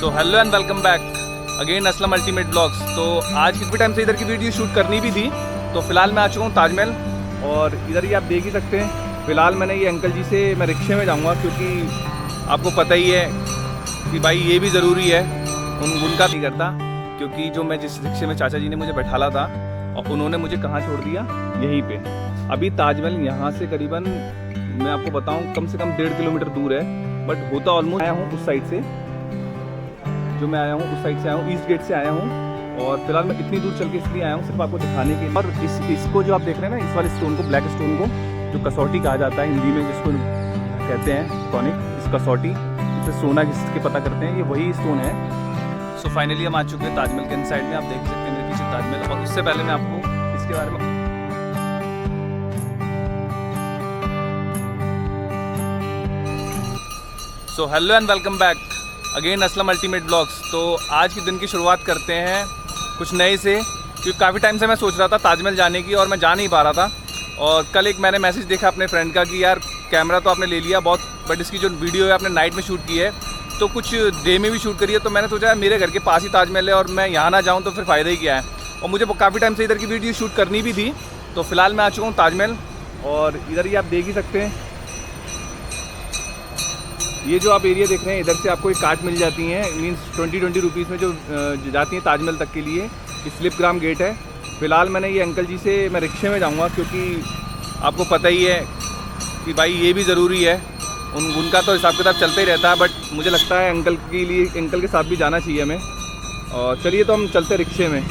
So hello and welcome back again Aslam ultimate blogs. तो आज कितने टाइम से इधर की वीडियो शूट करनी भी थी, तो फिलहाल मैं आ चुका हूँ ताजमहल। और इधर ही आप देख ही सकते हैं। फ़िलहाल मैंने ये अंकल जी से मैं रिक्शे में जाऊँगा, क्योंकि आपको पता ही है कि भाई ये भी ज़रूरी है। उनका नहीं करता, क्योंकि जो मैं जिस रिक्शे में चाचा जी ने मुझे बैठाला था और उन्होंने मुझे कहाँ छोड़ दिया, यहीं पे। अभी ताजमहल यहाँ से करीबन मैं आपको बताऊँ कम से कम 1.5 किलोमीटर दूर है, बट होता ऑलमोस्ट आया हूँ उस साइड से। जो मैं आया हूँ उस साइड से आया हूँ, ईस्ट गेट से आया हूँ। और फिलहाल मैं इतनी दूर चल के इसलिए आया हूँ सिर्फ आपको दिखाने के लिए। और इसको जो आप देख रहे हैं ना, इस वाले स्टोन को, ब्लैक स्टोन को, जो कसौटी कहा जाता है हिंदी में, जिसको कहते हैं टॉनिक, इस कसौटी, इसे सोना जिसके पता करते हैं, ये वही स्टोन है। सो फाइनली हम आ चुके हैं ताजमहल के इनसाइड में। आप देख सकते हैं मेरे पीछे ताजमहल। और उससे पहले मैं आपको इसके बारे में so hello and welcome back again Aslam ultimate blogs. तो आज के दिन की शुरुआत करते हैं कुछ नए से, क्योंकि काफ़ी टाइम से मैं सोच रहा था ताजमहल जाने की और मैं जा नहीं पा रहा था। और कल एक मैंने मैसेज देखा अपने फ्रेंड का कि यार कैमरा तो आपने ले लिया बहुत, बट इसकी जो वीडियो है आपने नाइट में शूट की है, तो कुछ डे में भी शूट करी है। तो मैंने सोचा मेरे घर के पास ही ताजमहल है और मैं यहाँ ना जाऊँ तो फिर फ़ायदा ही क्या है। और मुझे काफ़ी टाइम से इधर की वीडियो शूट करनी भी थी। तो फिलहाल मैं आ चुका हूँ ताजमहल। और इधर ही आप देख ही सकते हैं, ये जो आप एरिया देख रहे हैं, इधर से आपको एक कार्ट मिल जाती हैं, मींस 20 रुपीज़ में जो जाती हैं ताजमहल तक के लिए। ये स्लिपग्राम गेट है। फ़िलहाल मैंने ये अंकल जी से मैं रिक्शे में जाऊंगा, क्योंकि आपको पता ही है कि भाई ये भी ज़रूरी है। उनका तो हिसाब किताब चलते ही रहता है, बट मुझे लगता है अंकल के साथ भी जाना चाहिए हमें। और चलिए तो हम चलते रिक्शे में।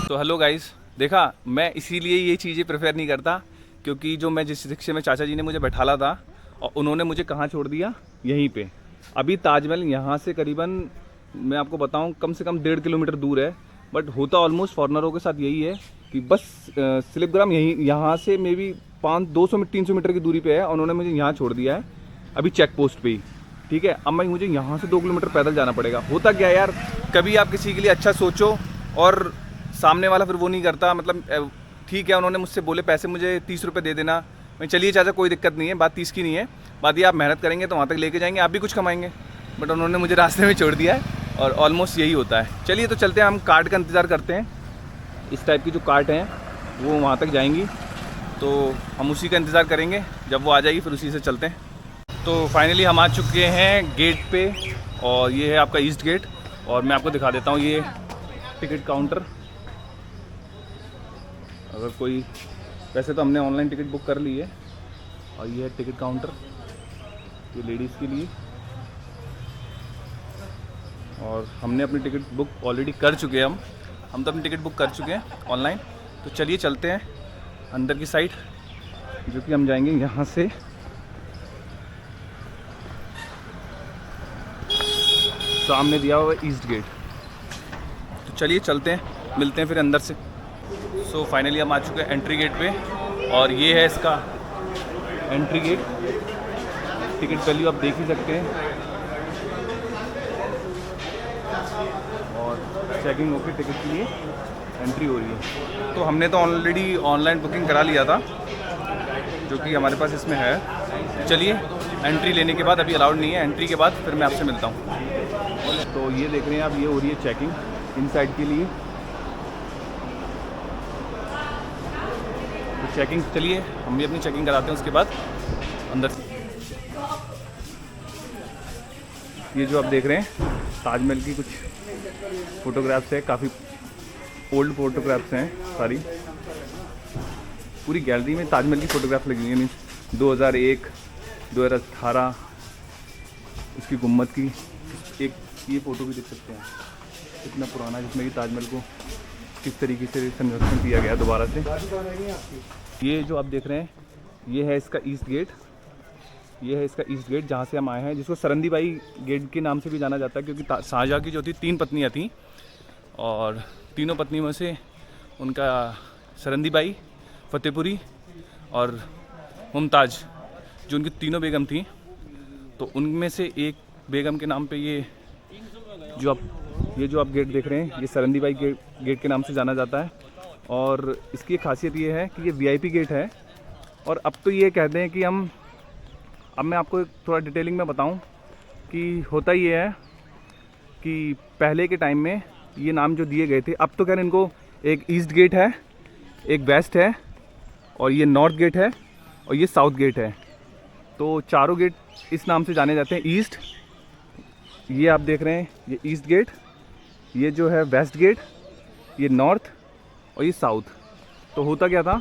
तो हेलो गाइस, देखा मैं इसीलिए ये चीज़ें प्रेफर नहीं करता, क्योंकि जो मैं जिस रिक्शे में चाचा जी ने मुझे बैठाला था और उन्होंने मुझे कहाँ छोड़ दिया, यहीं पे। अभी ताजमहल यहाँ से करीबन मैं आपको बताऊँ कम से कम 1.5 किलोमीटर दूर है, बट होता ऑलमोस्ट फॉरनरों के साथ यही है कि बस स्लिपग्राम यहाँ से मे बी 200-300 मीटर की दूरी पे है। उन्होंने मुझे यहाँ छोड़ दिया है अभी चेक पोस्ट पे ही, ठीक है। अब मैं मुझे यहाँ से 2 किलोमीटर पैदल जाना पड़ेगा। होता क्या है यार, कभी आप किसी के लिए अच्छा सोचो और सामने वाला फिर वो नहीं करता। मतलब ठीक है, उन्होंने मुझसे बोले पैसे मुझे 30 रुपये दे देना, मैं चलिए चाचा कोई दिक्कत नहीं है, बात 30 की नहीं है, बात ये आप मेहनत करेंगे तो वहाँ तक लेके जाएंगे, आप भी कुछ कमाएंगे। बट उन्होंने मुझे रास्ते में छोड़ दिया है और ऑलमोस्ट यही होता है। चलिए तो चलते हैं, हम कार्ट का इंतज़ार करते हैं। इस टाइप की जो कार्ट हैं वो वहाँ तक जाएंगी, तो हम उसी का इंतज़ार करेंगे। जब वो आ जाएगी फिर उसी से चलते हैं। तो फाइनली हम आ चुके हैं गेट पे, और ये है आपका ईस्ट गेट। और मैं आपको दिखा देता हूँ ये टिकट काउंटर। अगर कोई, वैसे तो हमने ऑनलाइन टिकट बुक कर ली है। और ये है टिकट काउंटर, ये लेडीज़ के लिए। और हमने अपनी टिकट बुक ऑलरेडी कर चुके हैं। हम तो अपनी टिकट बुक कर चुके हैं ऑनलाइन। तो चलिए चलते हैं अंदर की साइड, जो कि हम जाएंगे यहाँ से। सामने दिया हुआ ईस्ट गेट। तो चलिए चलते हैं, मिलते हैं फिर अंदर से। सो फाइनली हम आ चुके हैं एंट्री गेट पे, और ये है इसका एंट्री गेट। टिकट वैल्यू आप देख ही सकते हैं। और चेकिंग होकर टिकट के लिए एंट्री हो रही है। तो हमने तो ऑलरेडी ऑनलाइन बुकिंग करा लिया था, जो कि हमारे पास इसमें है। चलिए एंट्री लेने के बाद, अभी अलाउड नहीं है, एंट्री के बाद फिर मैं आपसे मिलता हूँ। तो ये देख रहे हैं आप, ये हो रही है चेकिंग इनसाइड के लिए। चेकिंग, चलिए हम भी अपनी चेकिंग कराते हैं उसके बाद अंदर से। ये जो आप देख रहे हैं ताजमहल की कुछ फ़ोटोग्राफ्स है, काफ़ी ओल्ड फ़ोटोग्राफ्स हैं सारी। पूरी गैलरी में ताजमहल की फ़ोटोग्राफ लगी हुई है, मीन्स 2001, 2018 उसकी गुम्मद की। एक ये फ़ोटो भी देख सकते हैं, इतना पुराना, जिसमें कि ताजमहल को किस तरीके से संरक्षण किया गया दोबारा से। ये जो आप देख रहे हैं, ये है इसका ईस्ट गेट। ये है इसका ईस्ट गेट, जहाँ से हम आए हैं, जिसको सरंदी बाई गेट के नाम से भी जाना जाता है, क्योंकि शाहजहाँ की जो थी 3 पत्नियाँ थीं, और तीनों पत्नियों में से उनका सरंदी बाई, फतेहपुरी और मुमताज़, जो उनकी तीनों बेगम थीं, तो उनमें से एक बेगम के नाम पे ये जो आप गेट देख रहे हैं, ये सरंदी बाई गेट के नाम से जाना जाता है। और इसकी खासियत ये है कि ये वीआईपी गेट है। और अब तो ये कहते हैं कि अब मैं आपको थोड़ा डिटेलिंग में बताऊं कि होता ये है कि पहले के टाइम में ये नाम जो दिए गए थे, अब तो खैर इनको एक ईस्ट गेट है, एक वेस्ट है, और ये नॉर्थ गेट है, और ये साउथ गेट है। तो चारों गेट इस नाम से जाने जाते हैं। ईस्ट, ये आप देख रहे हैं, ये ईस्ट गेट, ये जो है वेस्ट गेट, ये नॉर्थ, और ये साउथ। तो होता क्या था,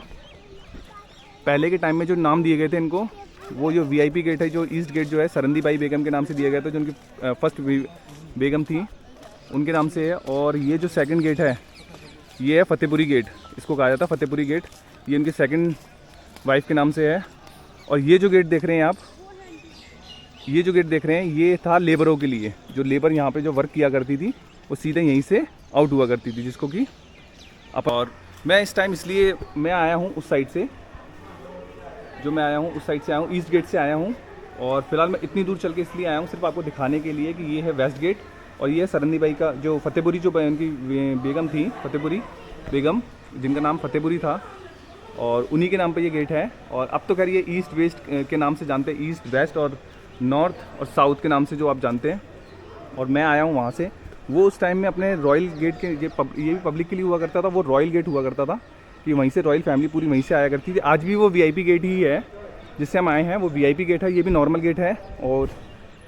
पहले के टाइम में जो नाम दिए गए थे इनको, वो जो वीआईपी गेट है, जो ईस्ट गेट जो है सरंदी बाई बेगम के नाम से दिया गया था, जो उनकी फर्स्ट बेगम थी उनके नाम से है। और ये जो सेकंड गेट है, ये है फतेहपुरी गेट, इसको कहा जाता है फतेहपुरी गेट, ये उनकी सेकंड वाइफ के नाम से है। और ये जो गेट देख रहे हैं आप, ये जो गेट देख रहे हैं, ये था लेबरों के लिए, जो लेबर यहाँ पे जो वर्क किया करती थी वो सीधे यहीं से आउट हुआ करती थी, जिसको कि और मैं इस टाइम इसलिए मैं आया हूँ उस साइड से, जो मैं आया हूँ उस साइड से आया हूँ, ईस्ट गेट से आया हूँ। और फिलहाल मैं इतनी दूर चल के इसलिए आया हूँ सिर्फ आपको दिखाने के लिए कि ये है वेस्ट गेट, और ये है सरंदी बाई का जो फतेहपुरी, जो उनकी बेगम थी, फतेहपुरी बेगम, जिनका नाम फतेहपुरी था, और उन्हीं के नाम पे ये गेट है। और अब तो खैर ये ईस्ट वेस्ट के नाम से जानते हैं, ईस्ट वेस्ट और नॉर्थ और साउथ के नाम से जो आप जानते हैं। और मैं आया हूँ वहाँ से, वो उस टाइम में अपने रॉयल गेट के, ये भी पब्लिक के लिए हुआ करता था, वो रॉयल गेट हुआ करता था कि वहीं से रॉयल फैमिली पूरी वहीं से आया करती थी। आज भी वो वीआईपी गेट ही है जिससे हम आए हैं, वो वीआईपी गेट है, ये भी नॉर्मल गेट है। और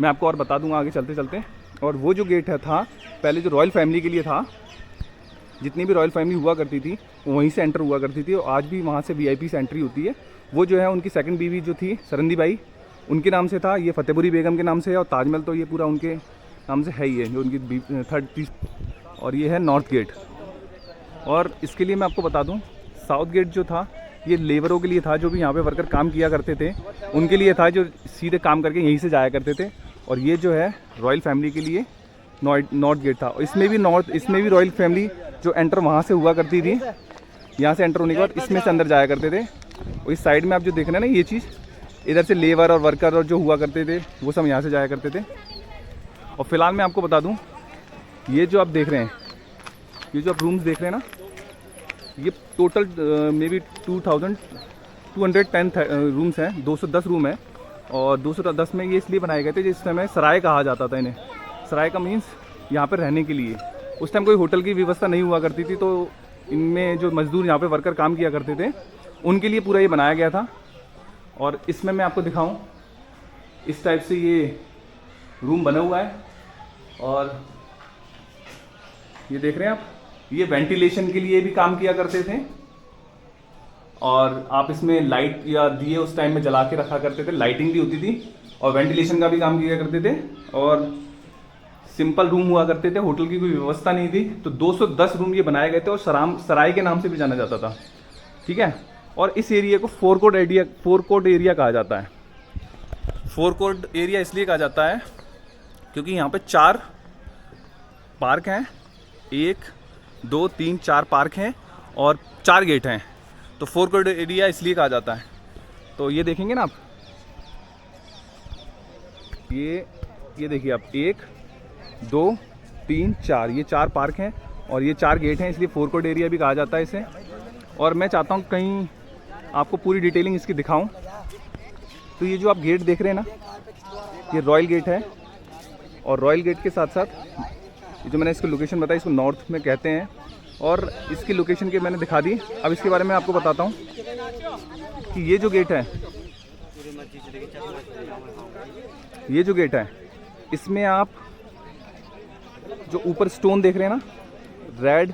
मैं आपको और बता दूंगा आगे चलते चलते। और वो जो गेट है था पहले जो रॉयल फैमिली के लिए था, जितनी भी रॉयल फैमिली हुआ करती थी वो वहीं से एंटर हुआ करती थी, और आज भी वहाँ से वीआईपी से एंट्री होती है। वो जो है उनकी सेकंड बीवी जो थी सरंदी बाई, उनके नाम से था, ये फतेहपुरी बेगम के नाम से है, और ताजमहल तो ये पूरा उनके नाम से है ही है, जो उनकी थर्ड तीस। और ये है नॉर्थ गेट। और इसके लिए मैं आपको बता दूं, साउथ गेट जो था ये लेबरों के लिए था, जो भी यहाँ पे वर्कर काम किया करते थे उनके लिए था, जो सीधे काम करके यहीं से जाया करते थे। और ये जो है रॉयल फैमिली के लिए नॉर्थ गेट था। और इसमें भी रॉयल फैमिली जो एंटर वहाँ से हुआ करती थी, यहाँ से एंटर होने के बाद इसमें से अंदर जाया करते थे। और इस साइड में आप जो देख रहे हैं ना, ये चीज़ इधर से लेबर और वर्कर और जो हुआ करते थे वो सब यहाँ से जाया करते थे। और फिलहाल मैं आपको बता दूँ, ये जो आप देख रहे हैं, ये जो आप रूम्स देख रहे हैं ना, ये टोटल मे बी 2210 रूम्स हैं, 210 रूम है। और 210 में ये इसलिए बनाए गए थे जिस समय सराय कहा जाता था इन्हें। सराय का मीन्स यहाँ पर रहने के लिए। उस टाइम कोई होटल की व्यवस्था नहीं हुआ करती थी, तो इनमें जो मजदूर यहाँ पे वर्कर काम किया करते थे उनके लिए पूरा ये बनाया गया था। और इसमें मैं आपको दिखाऊं, इस टाइप से ये रूम बना हुआ है। और ये देख रहे हैं आप, ये वेंटिलेशन के लिए भी काम किया करते थे। और आप इसमें लाइट या दिए उस टाइम में जला के रखा करते थे, लाइटिंग भी होती थी और वेंटिलेशन का भी काम किया करते थे। और सिंपल रूम हुआ करते थे, होटल की कोई व्यवस्था नहीं थी। तो 210 रूम ये बनाए गए थे, और सराय के नाम से भी जाना जाता था, ठीक है। और इस एरिया को फोर कोर्ट एरिया कहा जाता है। फोर कोर्ट एरिया इसलिए कहा जाता है क्योंकि यहाँ पे 4 पार्क हैं, 1 2 3 4 पार्क हैं और 4 गेट हैं। तो फोर कोर्ट एरिया इसलिए कहा जाता है। तो ये देखेंगे ना आप, ये देखिए आप, 1 2 3 4, ये 4 पार्क हैं और ये 4 गेट हैं, इसलिए फोर कोर्ट एरिया भी कहा जाता है इसे। और मैं चाहता हूँ कहीं आपको पूरी डिटेलिंग इसकी दिखाऊं। तो ये जो आप गेट देख रहे हैं ना, ये रॉयल गेट है। और रॉयल गेट के साथ साथ ये जो मैंने इसकी लोकेशन बताई, इसको नॉर्थ में कहते हैं। और इसकी लोकेशन के मैंने दिखा दी। अब इसके बारे में आपको बताता हूँ कि ये जो गेट है, ये जो गेट है, इसमें आप जो ऊपर स्टोन देख रहे हैं ना, रेड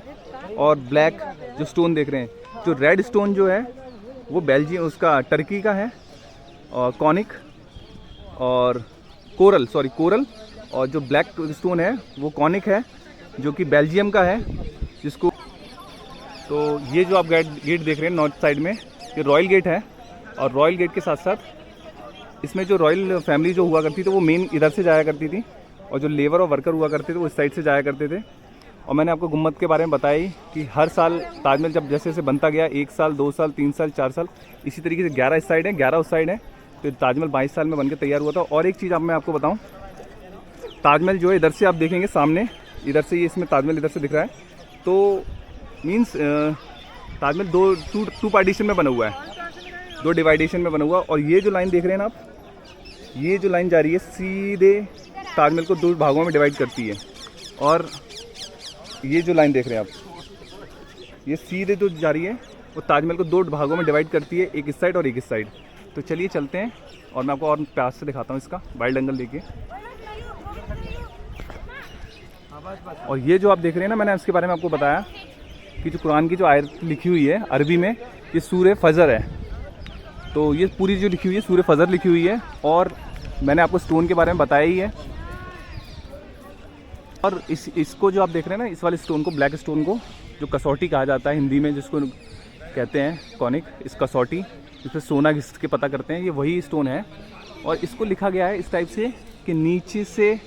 और ब्लैक जो स्टोन देख रहे हैं, जो रेड स्टोन जो है वो बेल्जियम, उसका टर्की का है, और कॉनिक और कोरल। और जो ब्लैक स्टोन है वो कॉनिक है, जो कि बेल्जियम का है, जिसको। तो ये जो आप गेट देख रहे हैं नॉर्थ साइड में, ये रॉयल गेट है। और रॉयल गेट के साथ साथ इसमें जो रॉयल फैमिली जो हुआ करती थी वो मेन इधर से जाया करती थी, और जो लेबर और वर्कर हुआ करते थे वो इस साइड से जाया करते थे। और मैंने आपको गुम्बद के बारे में बताई कि हर साल ताजमहल जब जैसे जैसे बनता गया, 1 साल 2 साल 3 साल 4 साल, इसी तरीके से 11 इस साइड है, 11 उस साइड है। तो ताजमहल 22 साल में बनकर तैयार हुआ था। और एक चीज़ मैं आपको बताऊं, ताजमहल जो है इधर से आप देखेंगे सामने, इधर से ये इसमें ताजमहल इधर से दिख रहा है। तो मीन्स ताजमहल टू पार्टीशन में बना हुआ है, 2 डिवाइडेशन में बना हुआ। और ये जो लाइन देख रहे हैं ना आप, ये जो लाइन जा रही है सीधे ताजमहल को 2 भागों में डिवाइड करती है। और ये जो लाइन देख रहे हैं आप, ये सीधे जो जा रही है वो ताजमहल को 2 भागों में डिवाइड करती है, एक इस साइड और एक इस साइड। तो चलिए चलते हैं और मैं आपको और प्यास से दिखाता हूँ इसका वाइल्ड एंगल लेके। और ये जो आप देख रहे हैं ना, मैंने इसके बारे में आपको बताया कि जो कुरान की जो आयत लिखी हुई है अरबी में, ये सूरह फजर है। तो ये पूरी जो लिखी हुई है सूरह फजर लिखी हुई है। और मैंने आपको स्टोन के बारे में बताया ही है। और इसको जो आप देख रहे हैं ना, इस वाले स्टोन को, ब्लैक स्टोन को, जो कसौटी कहा जाता है हिंदी में, जिसको कहते हैं कॉनिक, इस कसौटी, इस पर सोना घिस के पता करते हैं, ये वही स्टोन है। और इसको लिखा गया है इस टाइप से कि नीचे से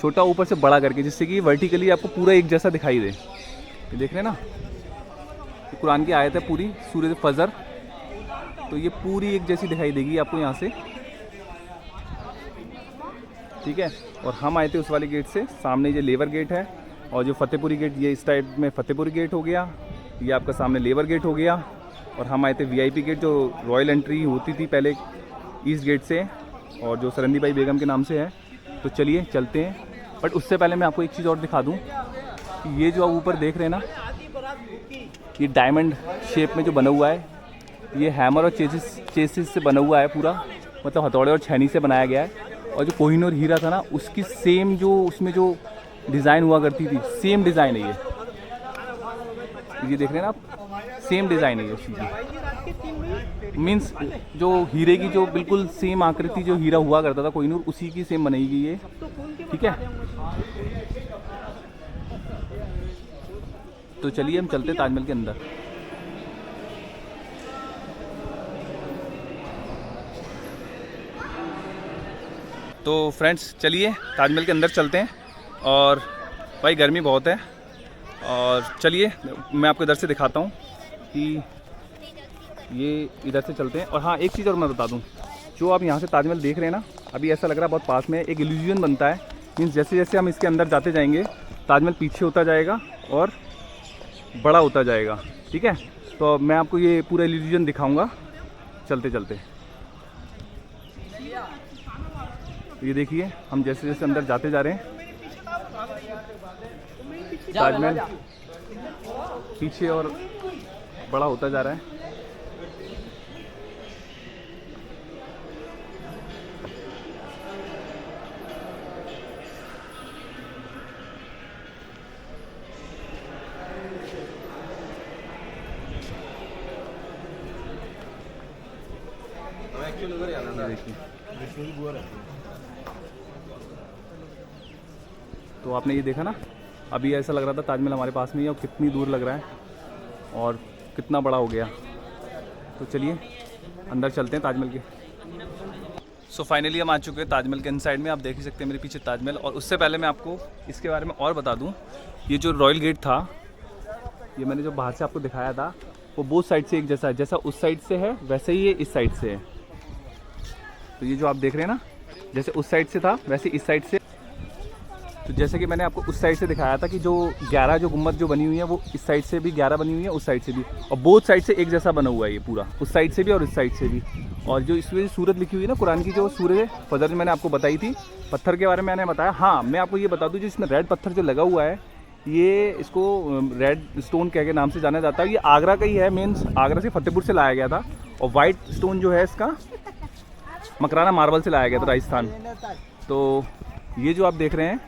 छोटा ऊपर से बड़ा करके, जिससे कि वर्टिकली आपको पूरा एक जैसा दिखाई दे। ये देख रहे हैं ना, ये कुरान की आयत है पूरी, सूरह फजर। तो ये पूरी एक जैसी दिखाई देगी आपको यहाँ से, ठीक है। और हम आए थे उस वाले गेट से, सामने ये लेबर गेट है। और जो फतेहपुरी गेट, ये इस टाइप में फतेहपुरी गेट हो गया, ये आपका सामने लेबर गेट हो गया। और हम आए थे वीआईपी गेट, जो रॉयल एंट्री होती थी पहले ईस्ट गेट से, और जो सरंदी बाई बेगम के नाम से है। तो चलिए चलते हैं। बट उससे पहले मैं आपको एक चीज़ और दिखा दूं कि ये जो आप ऊपर देख रहे हैं ना, ये डायमंड शेप में जो बना हुआ है, ये हैमर और चेसिस से बना हुआ है पूरा, मतलब हथौड़े और छैनी से बनाया गया है। और जो कोहिनूर हीरा था ना, उसकी सेम जो उसमें जो डिज़ाइन हुआ करती थी, सेम डिज़ाइन है ये देख रहे हैं ना आप, सेम डिज़ाइन है ये उसी की। मीन्स जो हीरे की जो बिल्कुल सेम आकृति जो हीरा हुआ करता था कोहिनूर, उसी की सेम बनेगी ये, ठीक है। तो चलिए हम चलते ताजमहल के अंदर। तो फ्रेंड्स चलिए ताजमहल के अंदर चलते हैं। और भाई गर्मी बहुत है, और चलिए मैं आपको इधर से दिखाता हूँ कि ये इधर से चलते हैं। और हाँ, एक चीज़ और मैं बता दूँ, जो आप यहाँ से ताजमहल देख रहे हैं ना, अभी ऐसा लग रहा है बहुत पास में, एक इल्यूजन बनता है। मीन्स जैसे जैसे हम इसके अंदर जाते जाएंगे, ताजमहल पीछे होता जाएगा और बड़ा होता जाएगा, ठीक है। तो मैं आपको ये पूरा इल्यूजन दिखाऊंगा चलते चलते। ये देखिए, हम जैसे जैसे अंदर जाते जा रहे हैं, ताजमहल पीछे और बड़ा होता जा रहा है। तो आपने ये देखा ना, अभी ऐसा लग रहा था ताजमहल हमारे पास में ही है, और कितनी दूर लग रहा है और कितना बड़ा हो गया। तो चलिए अंदर चलते हैं ताजमहल के। सो फाइनली हम आ चुके हैं ताजमहल के इनसाइड में। आप देख ही सकते हैं मेरे पीछे ताजमहल। और उससे पहले मैं आपको इसके बारे में और बता दूं, ये जो रॉयल गेट था, ये मैंने जो बाहर से आपको दिखाया था, वो बोथ साइड से एक जैसा है। जैसा उस साइड से है वैसे ही ये इस साइड से है। तो ये जो आप देख रहे हैं ना, जैसे उस साइड से था वैसे इस साइड से। तो जैसे कि मैंने आपको उस साइड से दिखाया था कि जो 11 जो गुम्बद जो बनी हुई है, वो इस साइड से भी 11 बनी हुई है, उस साइड से भी, और बोथ साइड से एक जैसा बना हुआ है ये पूरा, उस साइड से भी और इस साइड से भी। और जो इसमें सूरत लिखी हुई है ना कुरान की, जो सूरह फजर मैंने आपको बताई थी, पत्थर के बारे में मैंने बताया। हाँ, मैं आपको ये बता दूँ, जो इसमें रेड पत्थर जो लगा हुआ है, ये इसको रेड स्टोन कह के नाम से जाना जाता है। ये आगरा का ही है, मीन्स आगरा से फतेहपुर से लाया गया था। और वाइट स्टोन जो है इसका मकराना मार्बल से लाया गया था, राजस्थान। तो ये जो आप देख रहे हैं,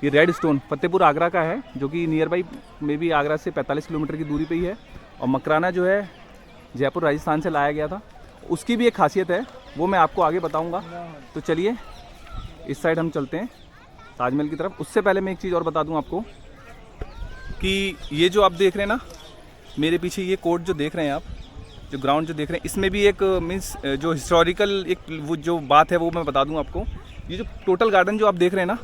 ये रेड स्टोन फतेहपुर आगरा का है, जो कि नियर बाई में भी आगरा से 45 किलोमीटर की दूरी पे ही है। और मकराना जो है जयपुर राजस्थान से लाया गया था। उसकी भी एक खासियत है, वो मैं आपको आगे बताऊंगा। तो चलिए इस साइड हम चलते हैं ताजमहल की तरफ। उससे पहले मैं एक चीज़ और बता दूं आपको कि ये जो आप देख रहे हैं ना, मेरे पीछे ये कोर्ट जो देख रहे हैं आप, जो ग्राउंड जो देख रहे हैं, इसमें भी एक मीन्स जो हिस्टोरिकल एक वो जो बात है वो मैं बता दूं आपको। ये जो टोटल गार्डन जो आप देख रहे हैं ना,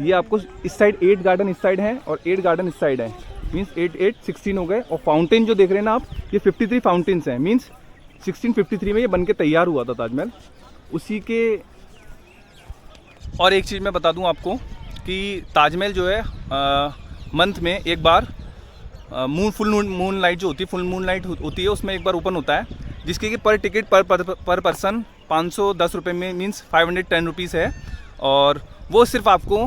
ये आपको इस साइड 8 गार्डन इस साइड हैं और 8 गार्डन इस साइड है, मीन्स 8 8 16 हो गए। और फाउंटेन जो देख रहे हैं ना आप, ये 53 फाउंटेन्स हैं, मीन्स 1653 में ये बन के तैयार हुआ था ताजमहल, उसी के। और एक चीज़ मैं बता दूं आपको कि ताजमहल जो है मंथ में एक बार फुल मून लाइट जो होती है, फुल मून लाइट होती है, उसमें एक बार ओपन होता है, जिसके कि पर टिकट पर पर्सन 510 रुपये में, मीन्स 510 रुपीज़ है। और वो सिर्फ आपको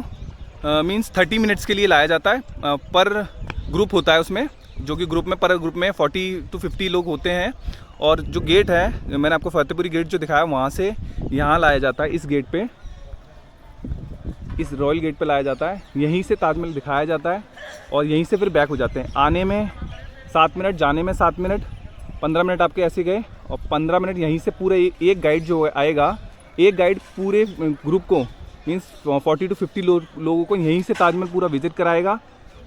मीन्स 30 मिनट्स के लिए लाया जाता है। पर ग्रुप होता है उसमें, जो कि ग्रुप में पर ग्रुप में 40 to 50 लोग होते हैं। और जो गेट है, मैंने आपको फतेहपुरी गेट जो दिखाया, वहाँ से यहाँ लाया जाता है, इस गेट पे, इस रॉयल गेट पे लाया जाता है। यहीं से ताजमहल दिखाया जाता है और यहीं से फिर बैक हो जाते हैं। आने में 7 मिनट, जाने में 7 मिनट, 15 मिनट आपके ऐसे गए और 15 मिनट यहीं से पूरे एक गाइड जो आएगा, एक गाइड पूरे ग्रुप को मीन्स 40 to 50 लोगों को यहीं से ताजमहल पूरा विजिट कराएगा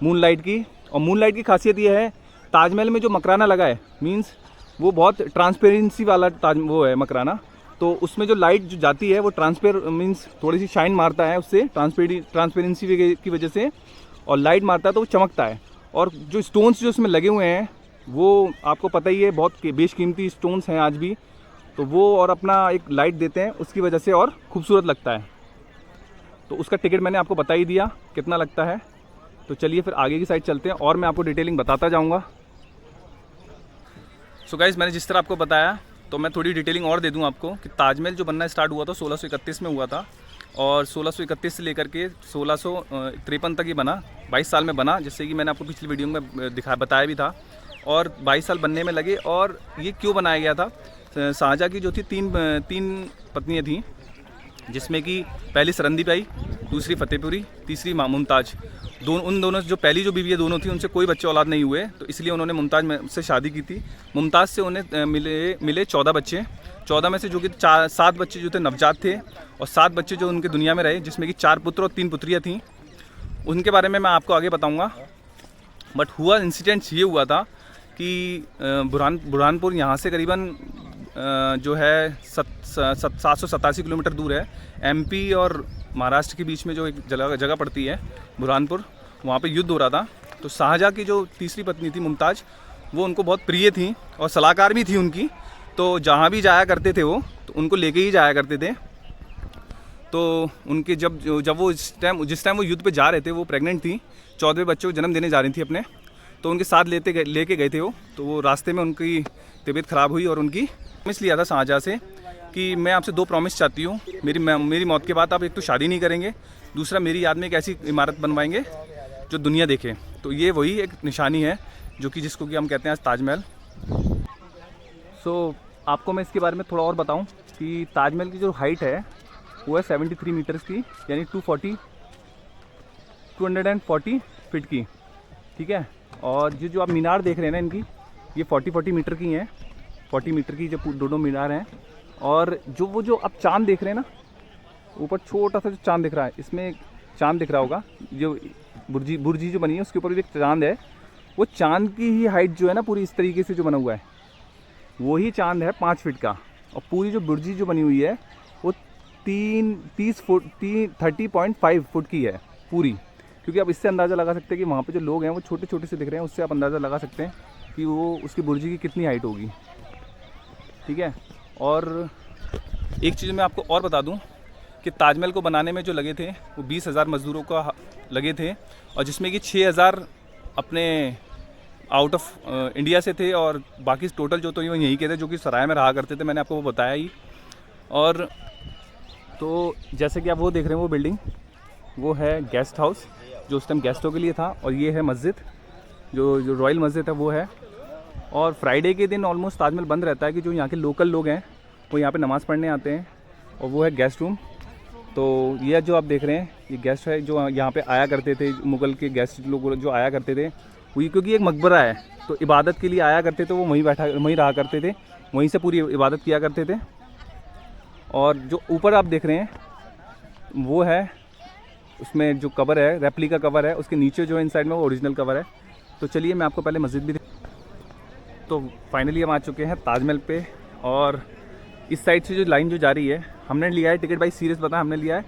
मूनलाइट की। और मूनलाइट की खासियत ये है, ताजमहल में जो मकराना लगा है मीन्स वो बहुत ट्रांसपेरेंसी वाला वो है मकराना, तो उसमें जो लाइट जो जाती है वो मीन्स थोड़ी सी शाइन मारता है उससे, ट्रांसपेरेंसी की वजह से, और लाइट मारता है तो वो चमकता है। और जो स्टोन्स जो उसमें लगे हुए हैं वो आपको पता ही है, बहुत बेशकीमती स्टोन्स हैं आज भी, तो वो और अपना एक लाइट देते हैं, उसकी वजह से और खूबसूरत लगता है। तो उसका टिकट मैंने आपको बता ही दिया कितना लगता है। तो चलिए फिर आगे की साइड चलते हैं और मैं आपको डिटेलिंग बताता जाऊंगा। सो गाइस, मैंने जिस तरह आपको बताया तो मैं थोड़ी डिटेलिंग और दे दूं आपको कि ताजमहल जो बनना स्टार्ट हुआ था 1631 में हुआ था, और 1631 से लेकर के 1653 तक ही बना, 22 साल में बना, जिससे कि मैंने आपको पिछली वीडियो में बताया भी था। और 22 साल बनने में लगे। और ये क्यों बनाया गया था, शाहजहाँ की जो थी तीन पत्नियाँ थीं, जिसमें कि पहली सरंदी बाई, दूसरी फतेहपुरी, तीसरी मुमताज़। उन दोनों जो पहली जो बीवियाँ दोनों थी उनसे कोई बच्चे औलाद नहीं हुए, तो इसलिए उन्होंने मुमताज़ से शादी की थी। मुमताज़ से उन्हें मिले 14 बच्चे। 14 में से जो कि 7 बच्चे जो थे नवजात थे, और 7 बच्चे जो उनके दुनिया में रहे, जिसमें कि 4 पुत्र और 3 पुत्रियाँ थीं। उनके बारे में मैं आपको आगे बताऊँगा। बट हुआ इंसिडेंट्स ये हुआ था कि बुरहानपुर यहाँ से करीबन जो है 787 किलोमीटर दूर है। एमपी और महाराष्ट्र के बीच में जो एक जगह पड़ती है बुरहानपुर, वहाँ पे युद्ध हो रहा था। तो शाहजहाँ की जो तीसरी पत्नी थी मुमताज़, वो उनको बहुत प्रिय थी और सलाहकार भी थी उनकी। तो जहाँ भी जाया करते थे वो, तो उनको लेके ही जाया करते थे। तो उनके जब वो जिस टाइम वो युद्ध पे जा रहे थे, वो प्रेग्नेंट थी, 14वें बच्चे को जन्म देने जा रही थी अपने, तो उनके साथ लेके गए थे वो। तो वो रास्ते में उनकी तबीयत ख़राब हुई और उनकी प्रॉमिस लिया था शाहजहाँ से कि मैं आपसे 2 प्रॉमिस चाहती हूँ, मेरी मौत के बाद आप एक तो शादी नहीं करेंगे, दूसरा मेरी याद में एक ऐसी इमारत बनवाएंगे जो दुनिया देखे। तो ये वही एक निशानी है जो कि जिसको कि हम कहते हैं आज ताजमहल। सो आपको मैं इसके बारे में थोड़ा और बताऊं कि ताजमहल की जो हाइट है वो है 73 मीटर्स की, यानी 240 फीट की, ठीक है। और जो आप मीनार देख रहे हैं ना इनकी, ये 40 मीटर की हैं, 40 मीटर की जो दोनों मीनार हैं। और जो आप चांद देख रहे हैं ना, ऊपर छोटा सा जो चांद दिख रहा है, इसमें एक चांद दिख रहा होगा, जो बुर्जी जो बनी है उसके ऊपर भी एक चांद है। वो चांद की ही हाइट जो है ना पूरी इस तरीके से जो बना हुआ है, वही चांद है 5 फीट का। और पूरी जो बुर्जी जो बनी हुई है वो 30.5 फुट की है पूरी। क्योंकि आप इससे अंदाज़ा लगा सकते हैं कि वहाँ पे जो लोग हैं वो छोटे छोटे से दिख रहे हैं, उससे आप अंदाज़ा लगा सकते हैं कि वो उसकी बुर्जी की कितनी हाइट होगी, ठीक है। और एक चीज़ मैं आपको और बता दूं कि ताजमहल को बनाने में जो लगे थे वो 20,000 मज़दूरों का लगे थे, और जिसमें कि 6,000 अपने आउट ऑफ इंडिया से थे, और बाकी टोटल जो तो यहीं के थे जो कि सराय में रहा करते थे, मैंने आपको वो बताया ही। और तो जैसे कि आप वो देख रहे हैं, वो बिल्डिंग वो है गेस्ट हाउस, जो उस टाइम गेस्टों के लिए था। और ये है मस्जिद, जो रॉयल मस्जिद है वो है। और फ्राइडे के दिन ऑलमोस्ट ताजमहल बंद रहता है, कि जो यहाँ के लोकल लोग हैं वो यहाँ पे नमाज़ पढ़ने आते हैं। और वो है गेस्ट रूम। तो ये जो आप देख रहे हैं ये गेस्ट है जो यहाँ पे आया करते थे, मुग़ल के गेस्ट लोग जो आया करते थे वही, क्योंकि एक मकबरा है तो इबादत के लिए आया करते थे, वो वहीं रहा करते थे, वहीं से पूरी इबादत किया करते थे। और जो ऊपर आप देख रहे हैं वो है, उसमें जो कवर है, रेप्लिका कवर है, उसके नीचे जो इनसाइड में वो ओरिजिनल कवर है। तो चलिए मैं आपको पहले मस्जिद भी तो फाइनली हम आ चुके हैं ताजमहल पे। और इस साइड से जो लाइन जो जा रही है, हमने लिया है टिकट, भाई सीरियस बता, हमने लिया है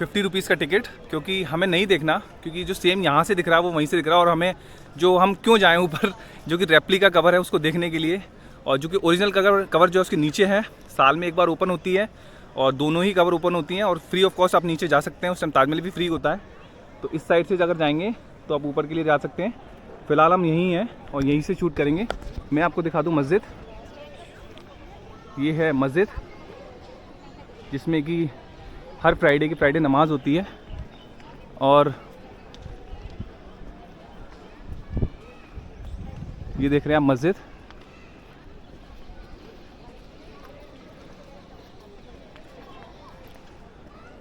50 रुपीज़ का टिकट, क्योंकि हमें नहीं देखना, क्योंकि जो सेम यहाँ से दिख रहा है वो वहीं से दिख रहा है। और हमें जो हम क्यों जाएँ ऊपर, जो कि रेप्लिका कवर है उसको देखने के लिए, और जो कि ओरिजिनल कवर जो है उसके नीचे है, साल में एक बार ओपन होती है, और दोनों ही कवर ओपन होती हैं, और फ्री ऑफ कॉस्ट आप नीचे जा सकते हैं। उस टाइम ताजमहल भी फ्री होता है। तो इस साइड से अगर जाएंगे तो आप ऊपर के लिए जा सकते हैं। फ़िलहाल हम यहीं हैं और यहीं से शूट करेंगे। मैं आपको दिखा दूं मस्जिद, ये है मस्जिद जिसमें कि हर फ्राइडे की फ्राइडे नमाज होती है। और ये देख रहे हैं आप मस्जिद,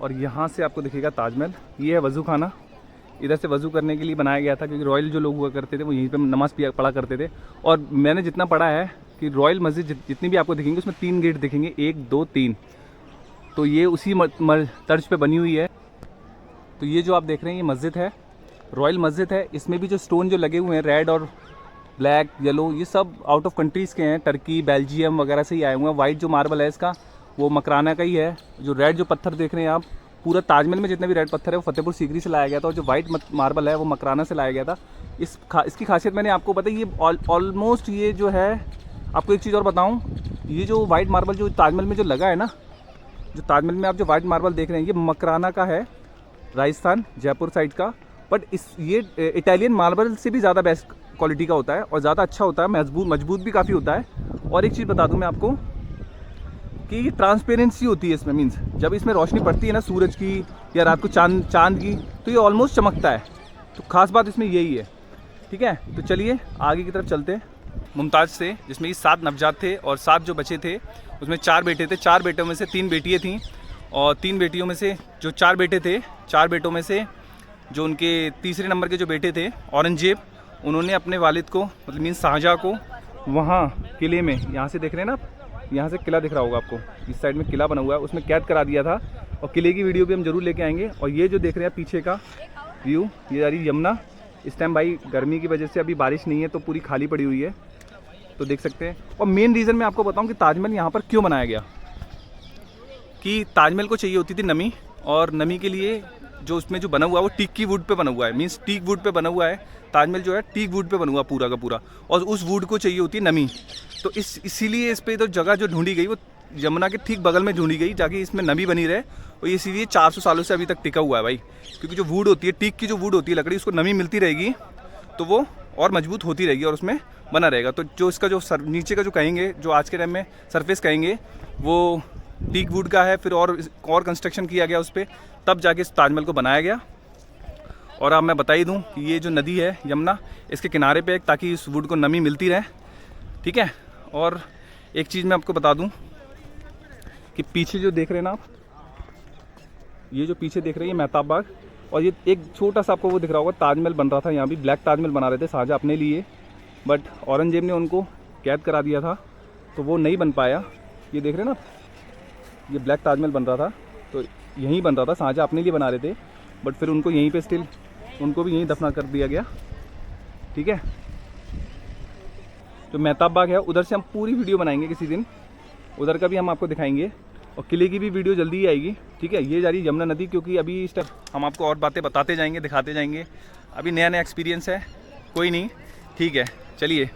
और यहाँ से आपको दिखेगा ताजमहल। ये है वज़ू खाना, इधर से वज़ू करने के लिए बनाया गया था, क्योंकि रॉयल जो लोग हुआ करते थे वो यहीं पे नमाज़ पढ़ा करते थे। और मैंने जितना पढ़ा है कि रॉयल मस्जिद जितनी भी आपको दिखेंगी उसमें 3 गेट दिखेंगे, 1 2 3। तो ये उसी तर्ज पे बनी हुई है। तो ये जो आप देख रहे हैं ये मस्जिद है, रॉयल मस्जिद है। इसमें भी जो स्टोन जो लगे हुए हैं रेड और ब्लैक येलो, ये सब आउट ऑफ कंट्रीज़ के हैं, टर्की बेल्जियम वगैरह से ही आए हुए हैं। वाइट जो मार्बल है इसका वो मकराना का ही है। जो रेड जो पत्थर देख रहे हैं आप, पूरा ताजमहल में जितने भी रेड पत्थर है वो फतेहपुर सीकरी से लाया गया था, और जो वाइट मार्बल है वो मकराना से लाया गया था। इसकी खासियत मैंने आपको बताई, ये ऑलमोस्ट ये जो है, आपको एक चीज़ और बताऊं, ये जो वाइट मार्बल जो ताजमहल में जो लगा है ना, जो ताजमहल में आप जो वाइट मार्बल देख रहे हैं ये मकराना का है, राजस्थान जयपुर साइड का। बट ये इटालियन मार्बल से भी ज़्यादा बेस्ट क्वालिटी का होता है और ज़्यादा अच्छा होता है, मजबूत भी काफ़ी होता है। और एक चीज़ बता दूं मैं आपको कि ये ट्रांसपेरेंसी होती है इसमें, मीन्स जब इसमें रोशनी पड़ती है ना सूरज की या रात को चांद की, तो ये ऑलमोस्ट चमकता है। तो ख़ास बात इसमें यही है। ठीक है, तो चलिए आगे की तरफ चलते हैं। मुमताज़ से, जिसमें ये 7 नवजात थे और 7 जो बचे थे उसमें 4 बेटे थे। 4 बेटों में से 3 बेटियाँ थीं, और 3 बेटियों में से जो 4 बेटे थे, 4 बेटों में से जो उनके तीसरे नंबर के जो बेटे थे औरंगजेब, उन्होंने अपने वालिद को, मतलब मीन शाहजहाँ को, वहाँ किले में, यहाँ से देख रहे हैं ना, यहाँ से किला दिख रहा होगा आपको, इस साइड में किला बना हुआ है, उसमें कैद करा दिया था। और किले की वीडियो भी हम जरूर लेके आएंगे। और ये जो देख रहे हैं पीछे का व्यू, ये जा रही यमुना। इस टाइम भाई गर्मी की वजह से अभी बारिश नहीं है तो पूरी खाली पड़ी हुई है, तो देख सकते हैं। और मेन रीज़न मैं आपको बताऊँ कि ताजमहल यहाँ पर क्यों बनाया गया, कि ताजमहल को चाहिए होती थी नमी, और नमी के लिए जो उसमें जो बना हुआ है वो टीक की वुड पे बना हुआ है, मीन्स टीक वुड पे बना हुआ है। ताजमहल जो है टीक वुड पे बना हुआ पूरा का पूरा, और उस वुड को चाहिए होती है नमी। तो इसीलिए इस पे तो जगह जो ढूंढी गई वो यमुना के ठीक बगल में ढूंढी गई, ताकि इसमें नमी बनी रहे। और इसीलिए 400 सालों से अभी तक टिका हुआ है भाई, क्योंकि जो वुड होती है, टीक की जो वुड होती है लकड़ी, उसको नमी मिलती रहेगी तो वो और मजबूत होती रहेगी और उसमें बना रहेगा। तो जो इसका जो नीचे का जो कहेंगे, जो आज के टाइम में सरफेस कहेंगे, वो टीक वुड का है। फिर और कंस्ट्रक्शन किया गया उस पर, तब जाके इस ताजमहल को बनाया गया। और अब मैं बता ही दूँ कि ये जो नदी है यमुना, इसके किनारे पे, ताकि इस वुड को नमी मिलती रहे। ठीक है, और एक चीज़ मैं आपको बता दूँ कि पीछे जो देख रहे हैं ना आप, ये जो पीछे देख रहे हैं ये मेहताब बाग, और ये एक छोटा सा आपको वो दिख रहा होगा ताजमहल बन रहा था यहाँ भी। ब्लैक ताजमहल बना रहे थे शाहजहाँ अपने लिए, बट औरंगजेब ने उनको कैद करा दिया था तो वो नहीं बन पाया। ये देख रहे हैं ना, ये ब्लैक ताजमहल बन रहा था, तो यहीं बन रहा था, शाहजहाँ अपने लिए बना रहे थे, बट फिर उनको यहीं पे स्टिल उनको भी यहीं दफना कर दिया गया। ठीक है, तो मेहताब बाग है, उधर से हम पूरी वीडियो बनाएंगे किसी दिन, उधर का भी हम आपको दिखाएंगे, और किले की भी वीडियो जल्दी ही आएगी। ठीक है, ये जा रही है यमुना नदी, क्योंकि अभी इस टाइम हम आपको और बातें बताते जाएंगे, दिखाते जाएंगे, अभी नया नया एक्सपीरियंस है, कोई नहीं। ठीक है, चलिए।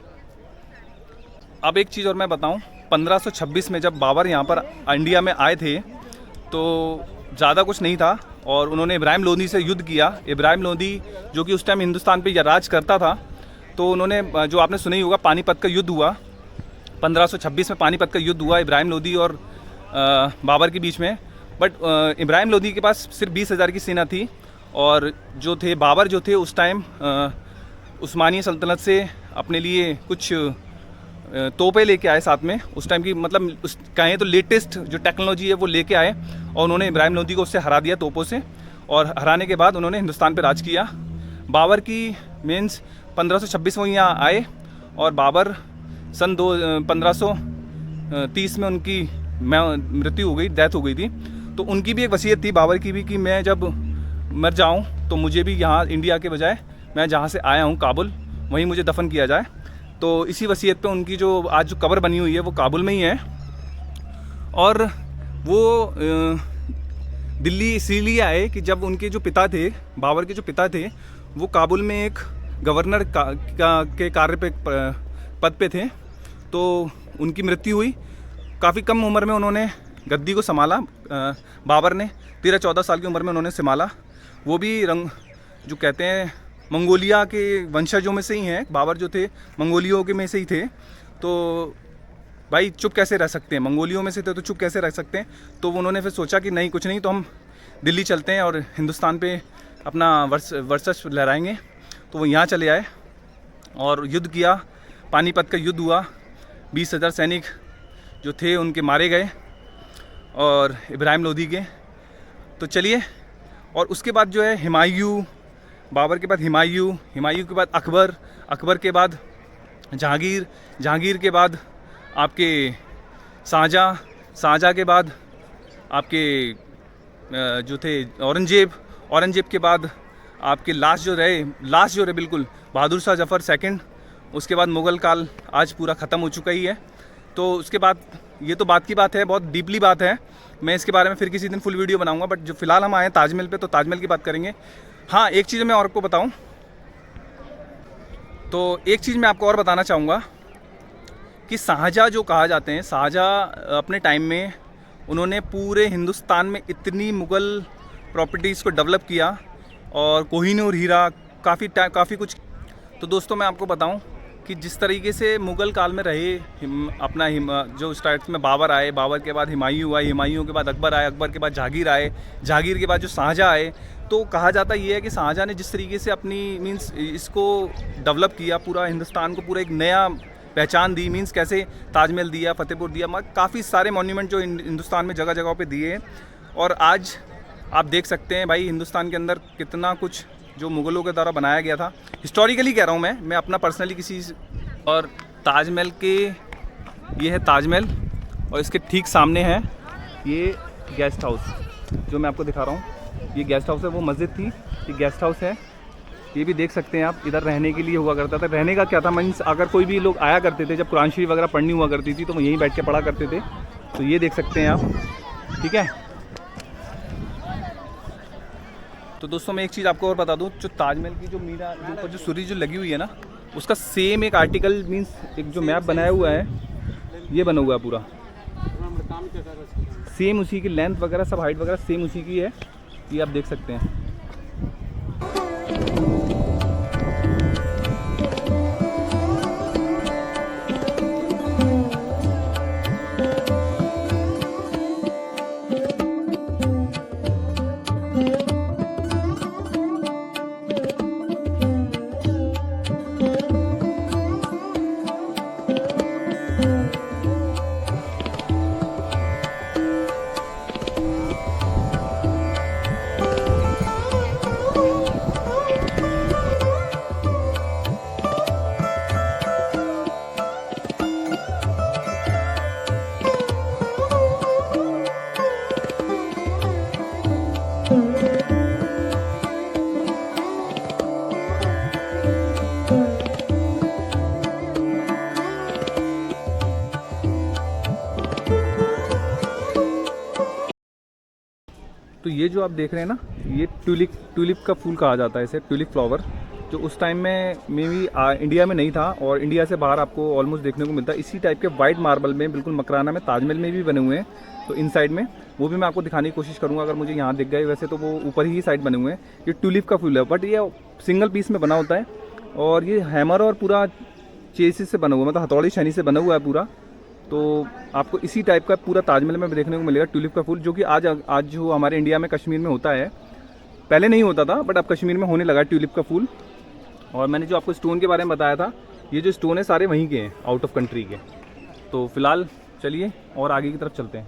अब एक चीज़ और मैं बताऊं, 1526 में जब बाबर यहाँ पर इंडिया में आए थे तो ज़्यादा कुछ नहीं था, और उन्होंने इब्राहिम लोदी से युद्ध किया। इब्राहिम लोदी जो कि उस टाइम हिंदुस्तान पे राज करता था, तो उन्होंने, जो आपने सुना ही होगा, पानीपत का युद्ध हुआ, 1526 में पानीपत का युद्ध हुआ इब्राहिम लोदी और बाबर के बीच में। बट इब्राहिम लोदी के पास सिर्फ 20,000 की सेना थी, और जो थे बाबर जो थे उस टाइम उस्मानिया सल्तनत से अपने लिए कुछ तोपें लेके आए साथ में। उस टाइम की, मतलब उस कहें तो लेटेस्ट जो टेक्नोलॉजी है वो लेके आए, और उन्होंने इब्राहिम लोदी को उससे हरा दिया तोपों से, और हराने के बाद उन्होंने हिंदुस्तान पे राज किया। बाबर की मीन्स 1526 में यहाँ आए, और बाबर सन 1530 में उनकी मृत्यु हो गई, डेथ हो गई थी। तो उनकी भी एक वसीयत थी बाबर की भी, कि मैं जब मर जाऊँ तो मुझे भी यहाँ इंडिया के बजाय, मैं जहाँ से आया हूँ काबुल, वहीं मुझे दफन किया जाए। तो इसी वसीयत पे उनकी जो आज जो कब्र बनी हुई है वो काबुल में ही है। और वो दिल्ली इसीलिए आए कि जब उनके जो पिता थे, बाबर के जो पिता थे, वो काबुल में एक गवर्नर के कार्य पे पद पे थे, तो उनकी मृत्यु हुई। काफ़ी कम उम्र में उन्होंने गद्दी को संभाला, बाबर ने 13-14 साल की उम्र में उन्होंने संभाला। वो भी जो कहते हैं मंगोलिया के वंशजों में से ही हैं। बाबर जो थे मंगोलियों के में से ही थे, तो भाई चुप कैसे रह सकते हैं, मंगोलियों में से थे तो चुप कैसे रह सकते हैं। तो उन्होंने फिर सोचा कि नहीं, कुछ नहीं, तो हम दिल्ली चलते हैं और हिंदुस्तान पे अपना वर्चस्व लहराएंगे। तो वो यहाँ चले आए और युद्ध किया, पानीपत का युद्ध हुआ, 20,000 सैनिक जो थे उनके मारे गए और इब्राहिम लोदी के। तो चलिए, और उसके बाद जो है हुमायूं, बाबर के बाद हुमायूं के बाद अकबर, अकबर के बाद जहांगीर के बाद आपके शाहजहाँ के बाद आपके जो थे औरंगजेब के बाद आपके लास्ट जो रहे बिल्कुल बहादुर शाह जफ़र सेकंड। उसके बाद मुग़ल काल आज पूरा ख़त्म हो चुका ही है। तो उसके बाद ये तो बात की बात है, बहुत डीपली बात है, मैं इसके बारे में फिर किसी दिन फुल वीडियो बनाऊंगा। बट जो फ़िलहाल हम आए ताजमहल पे, तो ताजमहल की बात करेंगे। हाँ, एक चीज़ मैं और आपको बताऊं, तो एक चीज़ मैं आपको और बताना चाहूँगा कि शाहजहाँ जो कहा जाते हैं, शाहजहाँ अपने टाइम में उन्होंने पूरे हिंदुस्तान में इतनी मुग़ल प्रॉपर्टीज़ को डेवलप किया और कोहिनूर हीरा काफ़ी कुछ। तो दोस्तों मैं आपको बताऊं कि जिस तरीके से मुग़ल काल में रहे अपना जो स्टार्ट में बाबर आए, बाबर के बाद हुमायूं आए, हुमायूं के बाद अकबर आए, अकबर के बाद जहांगीर आए, जहांगीर के बाद जो शाहजहाँ आए। तो कहा जाता ये है कि शाहजहाँ ने जिस तरीके से अपनी इसको डेवलप किया, पूरा हिंदुस्तान को पूरा एक नया पहचान दी, कैसे ताजमहल दिया, फतेहपुर दिया, काफ़ी सारे मॉन्यूमेंट जो हिंदुस्तान में जगह जगह पे दिए। और आज आप देख सकते हैं भाई हिंदुस्तान के अंदर कितना कुछ जो मुग़लों के द्वारा बनाया गया था, हिस्टोरिकली कह रहा हूँ मैं अपना पर्सनली किसी। और ताजमहल के ये है ताजमहल, और इसके ठीक सामने है ये गेस्ट हाउस जो मैं आपको दिखा रहा हूँ। ये गेस्ट हाउस है, वो मस्जिद थी, ये गेस्ट हाउस है। ये भी देख सकते हैं आप, इधर रहने के लिए हुआ करता था। रहने का क्या था, मीन्स अगर कोई भी लोग आया करते थे, जब कुरान शरीफ वगैरह पढ़नी हुआ करती थी, तो वो यहीं बैठ के पढ़ा करते थे। तो ये देख सकते हैं आप, ठीक है। तो दोस्तों मैं एक चीज़ आपको और बता दूं, जो ताजमहल की जो मीनार के ऊपर जो सूरी जो लगी हुई है ना, उसका सेम एक आर्टिकल मीन्स एक जो मैप बनाया हुआ है, ये बना हुआ है पूरा सेम, उसी की लेंथ वगैरह सब हाइट वगैरह सेम उसी की है। ये आप देख सकते हैं। तो ये जो आप देख रहे हैं ना, ये ट्यूलिप का फूल कहा जाता है इसे, ट्यूलिप फ्लावर, जो उस टाइम में भी इंडिया में नहीं था और इंडिया से बाहर आपको ऑलमोस्ट देखने को मिलता है। इसी टाइप के वाइट मार्बल में बिल्कुल मकराना में ताजमहल में भी बने हुए हैं। तो इन साइड में वो भी मैं आपको दिखाने की कोशिश करूँगा अगर मुझे यहाँ दिख गए। वैसे तो वो ऊपर ही साइड बने हुए हैं। ये ट्यूलिप का फूल है, बट ये सिंगल पीस में बना होता है और ये हैमर और पूरा चेसिस से बना हुआ है, मतलब हथौड़ी छेनी से बना हुआ है पूरा। तो आपको इसी टाइप का पूरा ताजमहल में देखने को मिलेगा ट्यूलिप का फूल, जो कि आज जो हमारे इंडिया में कश्मीर में होता है, पहले नहीं होता था बट अब कश्मीर में होने लगा ट्यूलिप का फूल। और मैंने जो आपको स्टोन के बारे में बताया था, ये जो स्टोन है सारे वहीं के हैं, आउट ऑफ कंट्री के। तो फिलहाल चलिए और आगे की तरफ चलते हैं।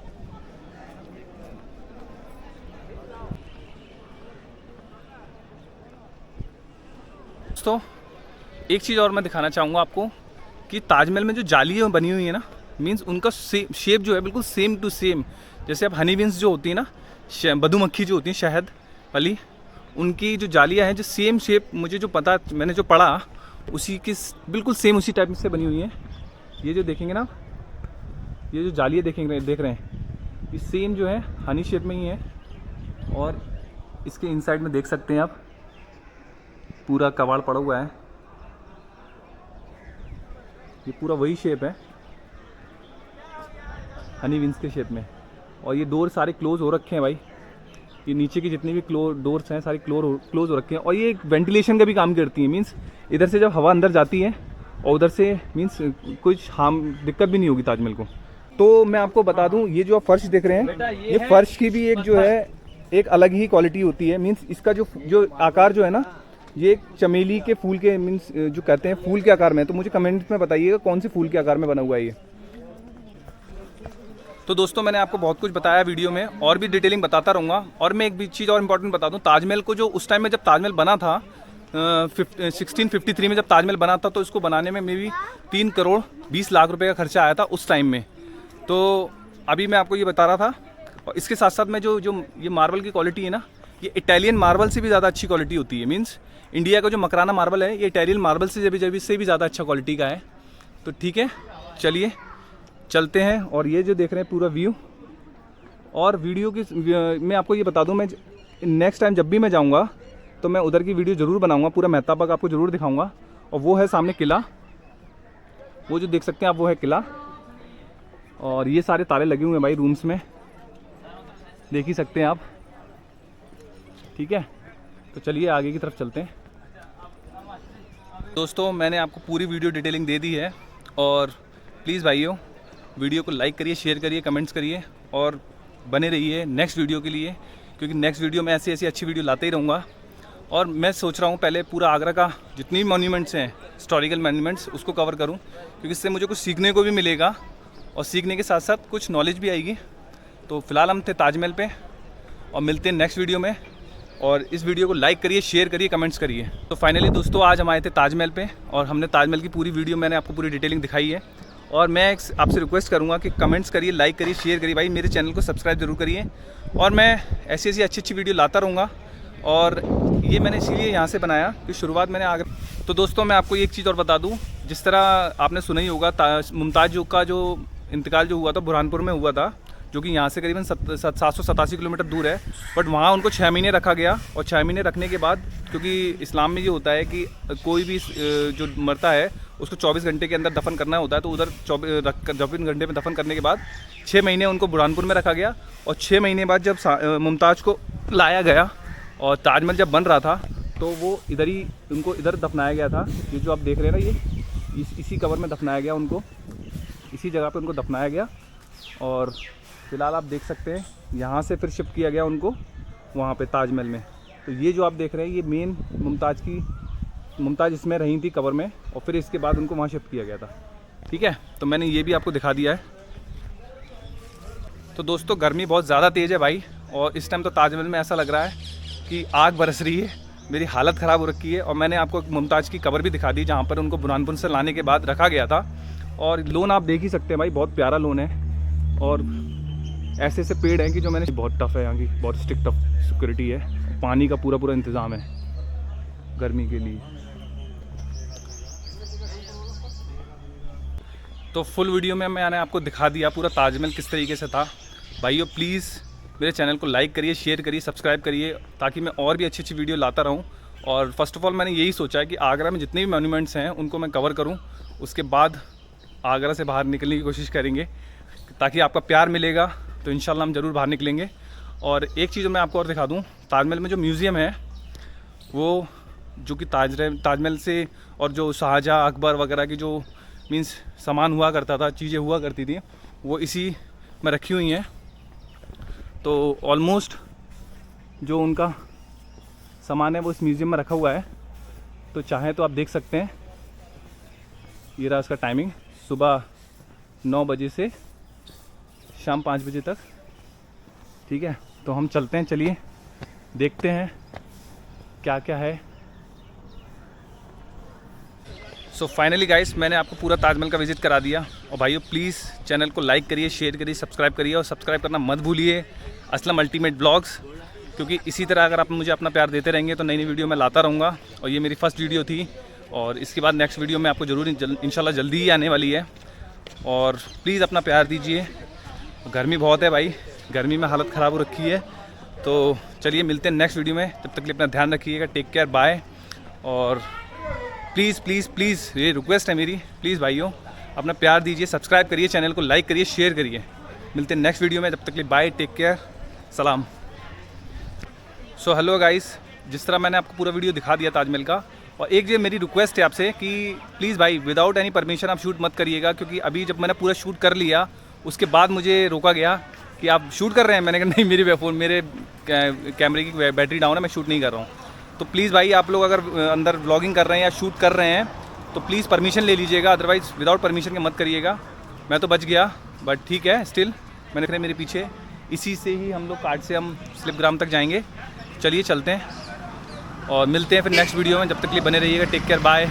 दोस्तों एक चीज़ और मैं दिखाना चाहूँगा आपको कि ताजमहल में जो जालियाँ बनी हुई है ना, मीन्स उनका शेप जो है बिल्कुल सेम टू सेम। जैसे अब हनी बीन्स जो होती है ना, मधुमक्खी जो होती है शहद वाली, उनकी जो जालियाँ हैं जो सेम शेप, मुझे जो पता मैंने जो पढ़ा उसी की बिल्कुल सेम उसी टाइप से बनी हुई है। ये जो देखेंगे ना, ये जो जालियाँ देख रहे हैं, ये सेम जो है हनी शेप में ही है। और इसके इनसाइड में देख सकते हैं आप पूरा कबाड़ पड़ा हुआ है, ये पूरा वही शेप है हनी बीन्स के शेप में। और ये डोर सारे क्लोज हो रखे हैं भाई, ये नीचे की जितनी भी डोर्स हैं सारी क्लोज हो रखे हैं। और ये एक वेंटिलेशन का भी काम करती है, मीन्स इधर से जब हवा अंदर जाती है और उधर से मीन्स कुछ दिक्कत भी नहीं होगी ताजमहल को। तो मैं आपको बता दूं, ये जो आप फर्श देख रहे हैं, ये फर्श की भी एक जो है एक अलग ही क्वालिटी होती है। मीन्स इसका जो आकार जो है ना, ये एक चमेली के फूल के मीन्स जो कहते हैं फूल के आकार में। तो मुझे कमेंट में बताइएगा कौन सी फूल के आकार में बना हुआ है ये। तो दोस्तों मैंने आपको बहुत कुछ बताया वीडियो में, और भी डिटेलिंग बताता रहूँगा। और मैं एक भी चीज़ और इम्पोर्टेंट बता दूँ, ताजमहल को जो उस टाइम में जब ताजमहल बना था 1653 में जब ताजमहल बना था, तो इसको बनाने में मे बी 3 करोड़ 20 लाख रुपए का खर्चा आया था उस टाइम में। तो अभी मैं आपको ये बता रहा था। और इसके साथ साथ में जो ये मार्बल की क्वालिटी है ना, ये इटालियन मार्बल से भी ज़्यादा अच्छी क्वालिटी होती है। मीन्स इंडिया का जो मकराना मार्बल है, ये इटालियन मार्बल से भी ज़्यादा अच्छा क्वालिटी का है। तो ठीक है, चलिए चलते हैं। और ये जो देख रहे हैं पूरा व्यू, और वीडियो की मैं आपको ये बता दूं, मैं नेक्स्ट टाइम जब भी मैं जाऊंगा तो मैं उधर की वीडियो ज़रूर बनाऊंगा, पूरा मेहताबा का आपको ज़रूर दिखाऊंगा। और वो है सामने किला, वो जो देख सकते हैं आप, वो है किला। और ये सारे ताले लगे हुए हैं भाई रूम्स में, देख ही सकते हैं आप। ठीक है, तो चलिए आगे की तरफ चलते हैं। दोस्तों मैंने आपको पूरी वीडियो डिटेलिंग दे दी है, और प्लीज़ भाइयों वीडियो को लाइक करिए, शेयर करिए, कमेंट्स करिए, और बने रहिए नेक्स्ट वीडियो के लिए, क्योंकि नेक्स्ट वीडियो में ऐसी अच्छी वीडियो लाते ही रहूँगा। और मैं सोच रहा हूँ पहले पूरा आगरा का जितनी भी मॉन्यूमेंट्स हैं, हिस्टोरिकल मॉन्यूमेंट्स, उसको कवर करूँ, क्योंकि इससे मुझे कुछ सीखने को भी मिलेगा, और सीखने के साथ साथ कुछ नॉलेज भी आएगी। तो फिलहाल हम थे ताजमहल पे, और मिलते हैं नेक्स्ट वीडियो में। और इस वीडियो को लाइक करिए, शेयर करिए, कमेंट्स करिए। तो फाइनली दोस्तों आज हम आए थे ताजमहल पे, और हमने ताजमहल की पूरी वीडियो मैंने आपको पूरी डिटेलिंग दिखाई है। और मैं आपसे रिक्वेस्ट करूंगा कि कमेंट्स करिए, लाइक करिए, शेयर करिए, भाई मेरे चैनल को सब्सक्राइब जरूर करिए। और मैं ऐसी अच्छी वीडियो लाता रहूँगा। और ये मैंने इसीलिए यहाँ से बनाया कि शुरुआत मैंने आगरा। तो दोस्तों मैं आपको एक चीज़ और बता दूँ, जिस तरह आपने सुना ही होगा मुमताज़ का जो इंतकाल जो हुआ था बुरहानपुर में हुआ था, जो कि यहाँ से करीबन 787 किलोमीटर दूर है। बट वहाँ उनको 6 महीने रखा गया, और 6 महीने रखने के बाद, क्योंकि इस्लाम में ये होता है कि कोई भी जो मरता है उसको 24 घंटे के अंदर दफन करना होता है। तो उधर 24 घंटे में दफन करने के बाद 6 महीने उनको बुरहानपुर में रखा गया। और 6 महीने बाद जब मुमताज़ को लाया गया और ताजमहल जब बन रहा था, तो वो इधर ही उनको इधर दफनाया गया था। ये जो आप देख रहे हैं ना, ये इसी कवर में दफनाया गया उनको, इसी जगह पे उनको दफनाया गया। और फिलहाल आप देख सकते हैं यहाँ से फिर शिफ्ट किया गया उनको वहाँ पे ताजमहल में। तो ये जो आप देख रहे हैं, ये मेन मुमताज़ इसमें रही थी कवर में, और फिर इसके बाद उनको वहाँ शिफ्ट किया गया था। ठीक है, तो मैंने ये भी आपको दिखा दिया है। तो दोस्तों गर्मी बहुत ज़्यादा तेज़ है भाई, और इस टाइम तो ताजमहल में ऐसा लग रहा है कि आग बरस रही है, मेरी हालत ख़राब हो रखी है। और मैंने आपको मुमताज़ की कबर भी दिखा दी, जहाँ पर उनको बुरहानपुर से लाने के बाद रखा गया था। और लोन आप देख ही सकते हैं भाई, बहुत प्यारा लोन है। और ऐसे पेड़ हैं कि जो मैंने, बहुत टफ़ है यहाँ की, बहुत स्ट्रिक्ट टफ सिक्योरिटी है, पानी का पूरा इंतज़ाम है गर्मी के लिए। तो फुल वीडियो में मैंने आपको दिखा दिया पूरा ताजमहल किस तरीके से था। भाइयों प्लीज़ मेरे चैनल को लाइक करिए, शेयर करिए, सब्सक्राइब करिए, ताकि मैं और भी अच्छी वीडियो लाता रहूं। और फर्स्ट ऑफ ऑल मैंने यही सोचा है कि आगरा में जितने भी मॉन्यूमेंट्स हैं उनको मैं कवर करूं, उसके बाद आगरा से बाहर निकलने की कोशिश करेंगे, ताकि आपका प्यार मिलेगा तो इंशाल्लाह हम ज़रूर बाहर निकलेंगे। और एक चीज़ मैं आपको और दिखा दूँ, ताजमहल में जो म्यूज़ियम है, वो जो कि ताजमहल से और जो शाहजहाँ अकबर वगैरह की जो मीन्स सामान हुआ करता था, चीज़ें हुआ करती थी, वो इसी में रखी हुई हैं। तो ऑलमोस्ट जो उनका सामान है वो इस म्यूज़ियम में रखा हुआ है। तो चाहें तो आप देख सकते हैं, ये रहा इसका टाइमिंग, सुबह 9 बजे से शाम 5 बजे तक। ठीक है, तो हम चलते हैं, चलिए देखते हैं क्या क्या है। सो फाइनली गाइस मैंने आपको पूरा ताजमहल का विज़िट करा दिया। और भाइयों प्लीज़ चैनल को लाइक करिए, शेयर करिए, सब्सक्राइब करिए, और सब्सक्राइब करना मत भूलिए असलम अल्टीमेट ब्लॉग्स, क्योंकि इसी तरह अगर आप मुझे अपना प्यार देते रहेंगे तो नई नई वीडियो मैं लाता रहूँगा। और ये मेरी फर्स्ट वीडियो थी, और इसके बाद नेक्स्ट वीडियो में आपको ज़रूर इंशाल्लाह जल्दी ही आने वाली है। और प्लीज़ अपना प्यार दीजिए। गर्मी बहुत है भाई, गर्मी में हालत ख़राब हो रखी है। तो चलिए मिलते हैं नेक्स्ट वीडियो में, तब तक के लिए अपना ध्यान रखिएगा, टेक केयर, बाय। और प्लीज़ प्लीज़ प्लीज़ ये रिक्वेस्ट है मेरी, प्लीज़ भाइयों अपना प्यार दीजिए, सब्सक्राइब करिए, चैनल को लाइक करिए, शेयर करिए। मिलते हैं नेक्स्ट वीडियो में, तब तक के लिए बाय, टेक केयर, सलाम। सो हेलो गाइस, जिस तरह मैंने आपको पूरा वीडियो दिखा दिया ताजमहल का, और एक ये मेरी रिक्वेस्ट है आपसे कि प्लीज़ भाई विदाउट एनी परमिशन आप शूट मत करिएगा, क्योंकि अभी जब मैंने पूरा शूट कर लिया उसके बाद मुझे रोका गया कि आप शूट कर रहे हैं। मैंने कहा नहीं, मेरी फ़ोन मेरे कैमरे की बैटरी डाउन है, मैं शूट नहीं कर रहा हूँ। तो प्लीज़ भाई आप लोग अगर अंदर व्लॉगिंग कर रहे हैं या शूट कर रहे हैं तो प्लीज़ परमिशन ले लीजिएगा, अदरवाइज़ विदाउट परमिशन के मत करिएगा। मैं तो बच गया, बट ठीक है, स्टिल मैंने फिर मेरे पीछे इसी से ही हम लोग कार्ड से हम स्लिपग्राम तक जाएंगे। चलिए चलते हैं और मिलते हैं फिर नेक्स्ट वीडियो में। जब तक के लिए बने रहिएगा। Take care, bye.